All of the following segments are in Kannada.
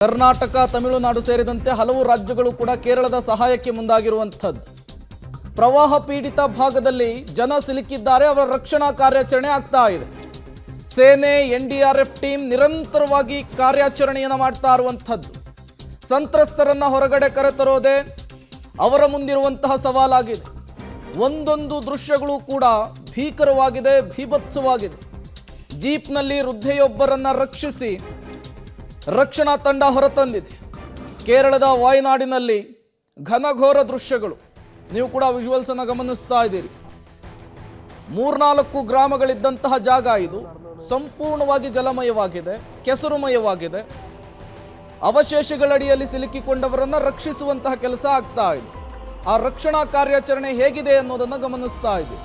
ಕರ್ನಾಟಕ, ತಮಿಳುನಾಡು ಸೇರಿದಂತೆ ಹಲವು ರಾಜ್ಯಗಳು ಕೂಡ ಕೇರಳದ ಸಹಾಯಕ್ಕೆ ಮುಂದಾಗಿರುವಂಥದ್ದು. ಪ್ರವಾಹ ಪೀಡಿತ ಭಾಗದಲ್ಲಿ ಜನ ಸಿಲುಕಿದ್ದಾರೆ, ಅವರ ರಕ್ಷಣಾ ಕಾರ್ಯಾಚರಣೆ ಆಗ್ತಾ ಇದೆ. ಸೇನೆ, NDRF ಟೀಮ್ ನಿರಂತರವಾಗಿ ಕಾರ್ಯಾಚರಣೆಯನ್ನು ಮಾಡ್ತಾ ಇರುವಂಥದ್ದು. ಸಂತ್ರಸ್ತರನ್ನ ಹೊರಗಡೆ ಕರೆತರೋದೇ ಅವರ ಮುಂದಿರುವಂತಹ ಸವಾಲಾಗಿದೆ. ಒಂದೊಂದು ದೃಶ್ಯಗಳು ಕೂಡ ಭೀಕರವಾಗಿದೆ, ಭೀಭತ್ಸವಾಗಿದೆ. ಜೀಪ್ನಲ್ಲಿ ವೃದ್ಧೆಯೊಬ್ಬರನ್ನ ರಕ್ಷಿಸಿ ರಕ್ಷಣಾ ತಂಡ ಹೊರತಂದಿದೆ. ಕೇರಳದ ವಾಯನಾಡಿನಲ್ಲಿ ಘನಘೋರ ದೃಶ್ಯಗಳು, ನೀವು ಕೂಡ ವಿಜುವಲ್ಸ್ ಅನ್ನು ಗಮನಿಸ್ತಾ ಇದ್ದೀರಿ. 3-4 ಗ್ರಾಮಗಳಿದ್ದಂತಹ ಜಾಗ ಇದು ಸಂಪೂರ್ಣವಾಗಿ ಜಲಮಯವಾಗಿದೆ, ಕೆಸರುಮಯವಾಗಿದೆ. ಅವಶೇಷಗಳಡಿಯಲ್ಲಿ ಸಿಲುಕಿಕೊಂಡವರನ್ನ ರಕ್ಷಿಸುವಂತಹ ಕೆಲಸ ಆಗ್ತಾ ಇದೆ. ಆ ರಕ್ಷಣಾ ಕಾರ್ಯಾಚರಣೆ ಹೇಗಿದೆ ಅನ್ನೋದನ್ನು ಗಮನಿಸ್ತಾ ಇದ್ದೀವಿ.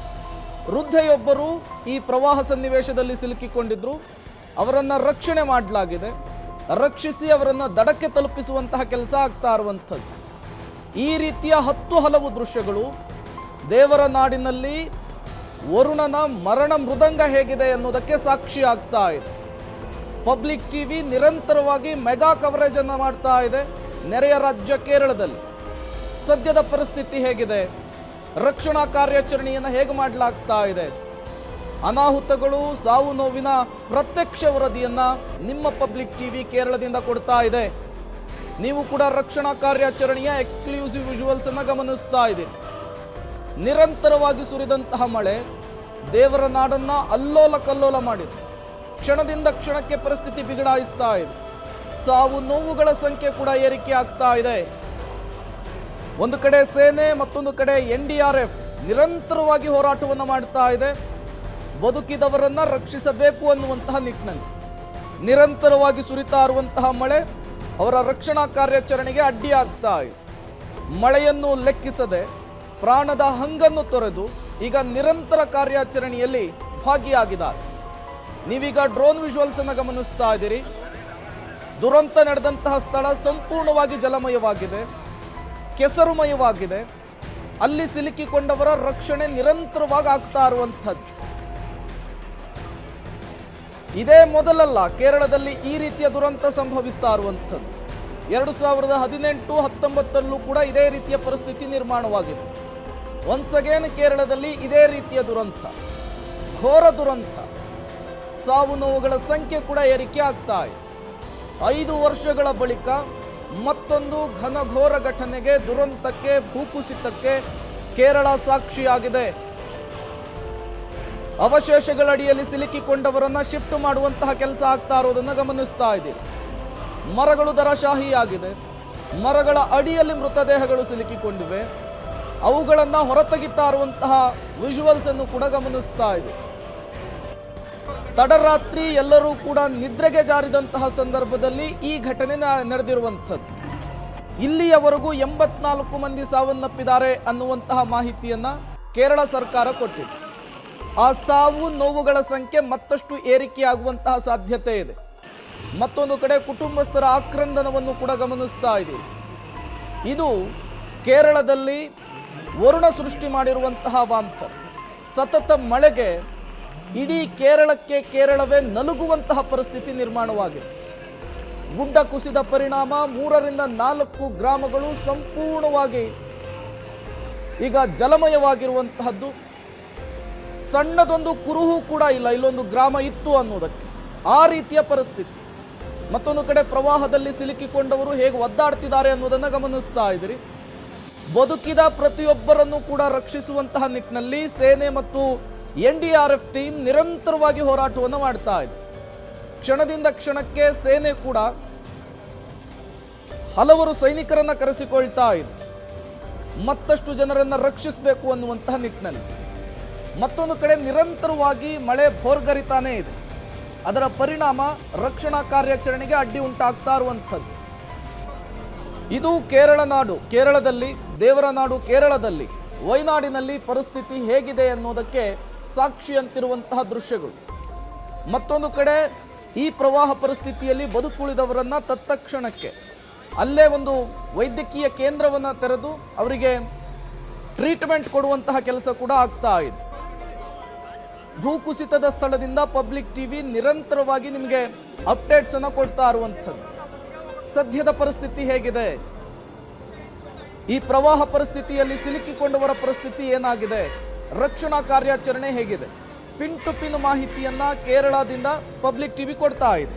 ವೃದ್ಧೆಯೊಬ್ಬರು ಈ ಪ್ರವಾಹ ಸನ್ನಿವೇಶದಲ್ಲಿ ಸಿಲುಕಿಕೊಂಡಿದ್ರು, ಅವರನ್ನ ರಕ್ಷಣೆ ಮಾಡಲಾಗಿದೆ. ರಕ್ಷಿಸಿ ಅವರನ್ನ ದಡಕ್ಕೆ ತಲುಪಿಸುವಂತಹ ಕೆಲಸ ಆಗ್ತಾ ಇರುವಂಥದ್ದು. ಈ ರೀತಿಯ 10 ಹಲವು ದೃಶ್ಯಗಳು ದೇವರ ನಾಡಿನಲ್ಲಿ ವರುಣನ ಮರಣ ಮೃದಂಗ ಹೇಗಿದೆ ಅನ್ನೋದಕ್ಕೆ ಸಾಕ್ಷಿ ಆಗ್ತಾ ಇದೆ. ಪಬ್ಲಿಕ್ ಟಿವಿ ನಿರಂತರವಾಗಿ ಮೆಗಾ ಕವರೇಜ್ ಅನ್ನು ಮಾಡ್ತಾ ಇದೆ. ನೆರೆಯ ರಾಜ್ಯ ಕೇರಳದಲ್ಲಿ ಸದ್ಯದ ಪರಿಸ್ಥಿತಿ ಹೇಗಿದೆ, ರಕ್ಷಣಾ ಕಾರ್ಯಾಚರಣೆಯನ್ನು ಹೇಗೆ ಮಾಡಲಾಗ್ತಾ ಇದೆ, ಅನಾಹುತಗಳು, ಸಾವು ನೋವಿನ ಪ್ರತ್ಯಕ್ಷ ವರದಿಯನ್ನ ನಿಮ್ಮ ಪಬ್ಲಿಕ್ ಟಿವಿ ಕೇರಳದಿಂದ ಕೊಡ್ತಾ ಇದೆ. ನೀವು ಕೂಡ ರಕ್ಷಣಾ ಕಾರ್ಯಾಚರಣೆಯ ಎಕ್ಸ್ಕ್ಲೂಸಿವ್ ವಿಜುವಲ್ಸ್ ಅನ್ನು ಗಮನಿಸ್ತಾ ಇದ್ದೀರಿ. ನಿರಂತರವಾಗಿ ಸುರಿದಂತಹ ಮಳೆ ದೇವರ ನಾಡನ್ನ ಅಲ್ಲೋಲ ಕಲ್ಲೋಲ ಮಾಡಿದೆ. ಕ್ಷಣದಿಂದ ಕ್ಷಣಕ್ಕೆ ಪರಿಸ್ಥಿತಿ ಬಿಗಡಾಯಿಸ್ತಾ ಇದೆ. ಸಾವು ನೋವುಗಳ ಸಂಖ್ಯೆ ಕೂಡ ಏರಿಕೆ ಆಗ್ತಾ ಇದೆ. ಒಂದು ಕಡೆ ಸೇನೆ, ಮತ್ತೊಂದು ಕಡೆ NDRF ನಿರಂತರವಾಗಿ ಹೋರಾಟವನ್ನು ಮಾಡ್ತಾ ಇದೆ. ಬದುಕಿದವರನ್ನ ರಕ್ಷಿಸಬೇಕು ಅನ್ನುವಂತಹ ನಿಟ್ಟಿನಲ್ಲಿ ನಿರಂತರವಾಗಿ ಸುರಿತಾ ಇರುವಂತಹ ಮಳೆ ಅವರ ರಕ್ಷಣಾ ಕಾರ್ಯಾಚರಣೆಗೆ ಅಡ್ಡಿಯಾಗ್ತಾ ಇದೆ. ಮಳೆಯನ್ನು ಲೆಕ್ಕಿಸದೆ ಪ್ರಾಣದ ಹಂಗನ್ನು ತೊರೆದು ಈಗ ನಿರಂತರ ಕಾರ್ಯಾಚರಣೆಯಲ್ಲಿ ಭಾಗಿಯಾಗಿದ್ದಾರೆ. ನೀವೀಗ ಡ್ರೋನ್ ವಿಜುವಲ್ಸ್ ಅನ್ನು ಗಮನಿಸ್ತಾ ಇದ್ದೀರಿ. ದುರಂತ ನಡೆದಂತಹ ಸ್ಥಳ ಸಂಪೂರ್ಣವಾಗಿ ಜಲಮಯವಾಗಿದೆ, ಕೆಸರುಮಯವಾಗಿದೆ. ಅಲ್ಲಿ ಸಿಲುಕಿಕೊಂಡವರ ರಕ್ಷಣೆ ನಿರಂತರವಾಗಿ ಆಗ್ತಾ ಇರುವಂಥದ್ದು. ಇದೇ ಮೊದಲಲ್ಲ ಕೇರಳದಲ್ಲಿ ಈ ರೀತಿಯ ದುರಂತ ಸಂಭವಿಸ್ತಾ ಇರುವಂಥದ್ದು. 2018-19 ಕೂಡ ಇದೇ ರೀತಿಯ ಪರಿಸ್ಥಿತಿ ನಿರ್ಮಾಣವಾಗಿತ್ತು. ಒನ್ಸ್ ಅಗೇನ್ ಕೇರಳದಲ್ಲಿ ಇದೇ ರೀತಿಯ ದುರಂತ, ಘೋರ ದುರಂತ, ಸಾವು ನೋವುಗಳ ಸಂಖ್ಯೆ ಕೂಡ ಏರಿಕೆ ಆಗ್ತಾ ಇದೆ. 5 ವರ್ಷಗಳ ಬಳಿಕ ಮತ್ತೊಂದು ಘನಘೋರ ಘಟನೆಗೆ, ದುರಂತಕ್ಕೆ, ಭೂಕುಸಿತಕ್ಕೆ ಕೇರಳ ಸಾಕ್ಷಿಯಾಗಿದೆ. ಅವಶೇಷಗಳಡಿಯಲ್ಲಿ ಸಿಲುಕಿಕೊಂಡವರನ್ನ ಶಿಫ್ಟ್ ಮಾಡುವಂತಹ ಕೆಲಸ ಆಗ್ತಾ ಇರೋದನ್ನು ಗಮನಿಸ್ತಾ ಇದ್ದೀವಿ. ಮರಗಳು ದರಶಾಹಿಯಾಗಿದೆ, ಮರಗಳ ಅಡಿಯಲ್ಲಿ ಮೃತದೇಹಗಳು ಸಿಲುಕಿಕೊಂಡಿವೆ. ಅವುಗಳನ್ನು ಹೊರತೆಗಿತಾ ಇರುವಂತಹ ವಿಜುವಲ್ಸ್ ಅನ್ನು ಕೂಡ ಗಮನಿಸ್ತಾ ಇದ್ದೀವಿ. ತಡರಾತ್ರಿ ಎಲ್ಲರೂ ಕೂಡ ನಿದ್ರೆಗೆ ಜಾರಿದಂತಹ ಸಂದರ್ಭದಲ್ಲಿ ಈ ಘಟನೆ ನಡೆದಿರುವಂಥದ್ದು. ಇಲ್ಲಿಯವರೆಗೂ 84 ಮಂದಿ ಸಾವನ್ನಪ್ಪಿದ್ದಾರೆ ಅನ್ನುವಂತಹ ಮಾಹಿತಿಯನ್ನ ಕೇರಳ ಸರ್ಕಾರ ಕೊಟ್ಟಿದೆ. ಆ ಸಾವು ನೋವುಗಳ ಸಂಖ್ಯೆ ಮತ್ತಷ್ಟು ಏರಿಕೆಯಾಗುವಂತಹ ಸಾಧ್ಯತೆ ಇದೆ. ಮತ್ತೊಂದು ಕಡೆ ಕುಟುಂಬಸ್ಥರ ಆಕ್ರಂದನವನ್ನು ಕೂಡ ಗಮನಿಸ್ತಾ ಇದ್ದೀವಿ. ಇದು ಕೇರಳದಲ್ಲಿ ವರುಣ ಸೃಷ್ಟಿ ಮಾಡಿರುವಂತಹ ವಾಂತರ. ಸತತ ಮಳೆಗೆ ಇಡೀ ಕೇರಳವೇ ನಲುಗುವಂತಹ ಪರಿಸ್ಥಿತಿ ನಿರ್ಮಾಣವಾಗಿದೆ. ಗುಡ್ಡ ಕುಸಿದ ಪರಿಣಾಮ 3-4 ಗ್ರಾಮಗಳು ಸಂಪೂರ್ಣವಾಗಿ ಈಗ ಜಲಮಯವಾಗಿರುವಂತಹದ್ದು. ಸಣ್ಣದೊಂದು ಕುರುಹು ಕೂಡ ಇಲ್ಲ ಇಲ್ಲೊಂದು ಗ್ರಾಮ ಇತ್ತು ಅನ್ನೋದಕ್ಕೆ, ಆ ರೀತಿಯ ಪರಿಸ್ಥಿತಿ. ಮತ್ತೊಂದು ಕಡೆ ಪ್ರವಾಹದಲ್ಲಿ ಸಿಲುಕಿಕೊಂಡವರು ಹೇಗೆ ಒದ್ದಾಡ್ತಿದ್ದಾರೆ ಅನ್ನೋದನ್ನು ಗಮನಿಸ್ತಾ ಇದ್ದೀರಿ. ಬದುಕಿದ ಪ್ರತಿಯೊಬ್ಬರನ್ನು ಕೂಡ ರಕ್ಷಿಸುವಂತಹ ನಿಟ್ಟಿನಲ್ಲಿ ಸೇನೆ ಮತ್ತು NDRF ಟೀಮ್ ನಿರಂತರವಾಗಿ ಹೋರಾಟವನ್ನು ಮಾಡ್ತಾ ಇದೆ. ಕ್ಷಣದಿಂದ ಕ್ಷಣಕ್ಕೆ ಸೇನೆ ಕೂಡ ಹಲವರು ಸೈನಿಕರನ್ನ ಕರೆಸಿಕೊಳ್ತಾ ಇದೆ, ಮತ್ತಷ್ಟು ಜನರನ್ನ ರಕ್ಷಿಸಬೇಕು ಅನ್ನುವಂತಹ ನಿಟ್ಟಿನಲ್ಲಿ. ಮತ್ತೊಂದು ಕಡೆ ನಿರಂತರವಾಗಿ ಮಳೆ ಭೋರ್ಗರಿತಾನೇ ಇದೆ. ಅದರ ಪರಿಣಾಮ ರಕ್ಷಣಾ ಕಾರ್ಯಾಚರಣೆಗೆ ಅಡ್ಡಿ ಉಂಟಾಗ್ತಾ ಇರುವಂಥದ್ದು. ಇದು ಕೇರಳ ನಾಡು, ಕೇರಳದಲ್ಲಿ ದೇವರ ನಾಡು ಕೇರಳದಲ್ಲಿ ವಯನಾಡಿನಲ್ಲಿ ಪರಿಸ್ಥಿತಿ ಹೇಗಿದೆ ಅನ್ನೋದಕ್ಕೆ ಸಾಕ್ಷಿಯಂತಿರುವಂತಹ ದೃಶ್ಯಗಳು. ಮತ್ತೊಂದು ಕಡೆ ಈ ಪ್ರವಾಹ ಪರಿಸ್ಥಿತಿಯಲ್ಲಿ ಬದುಕುಳಿದವರನ್ನ ತತ್ಕ್ಷಣಕ್ಕೆ ಅಲ್ಲೇ ಒಂದು ವೈದ್ಯಕೀಯ ಕೇಂದ್ರವನ್ನು ತೆರೆದು ಅವರಿಗೆ ಟ್ರೀಟ್ಮೆಂಟ್ ಕೊಡುವಂತಹ ಕೆಲಸ ಕೂಡ ಆಗ್ತಾ ಇದೆ. ಭೂಕುಸಿತದ ಸ್ಥಳದಿಂದ ಪಬ್ಲಿಕ್ ಟಿವಿ ನಿರಂತರವಾಗಿ ನಿಮಗೆ ಅಪ್ಡೇಟ್ಸ್ ಅನ್ನು ಕೊಡ್ತಾ ಇರುವಂಥದ್ದು. ಸದ್ಯದ ಪರಿಸ್ಥಿತಿ ಹೇಗಿದೆ, ಈ ಪ್ರವಾಹ ಪರಿಸ್ಥಿತಿಯಲ್ಲಿ ಸಿಲುಕಿಕೊಂಡವರ ಪರಿಸ್ಥಿತಿ ಏನಾಗಿದೆ, ರಕ್ಷಣಾ ಕಾರ್ಯಾಚರಣೆ ಹೇಗಿದೆ, ಪಿನ್ ಟು ಪಿನ್ ಮಾಹಿತಿಯನ್ನ ಕೇರಳದಿಂದ ಪಬ್ಲಿಕ್ ಟಿವಿ ಕೊಡ್ತಾ ಇದೆ.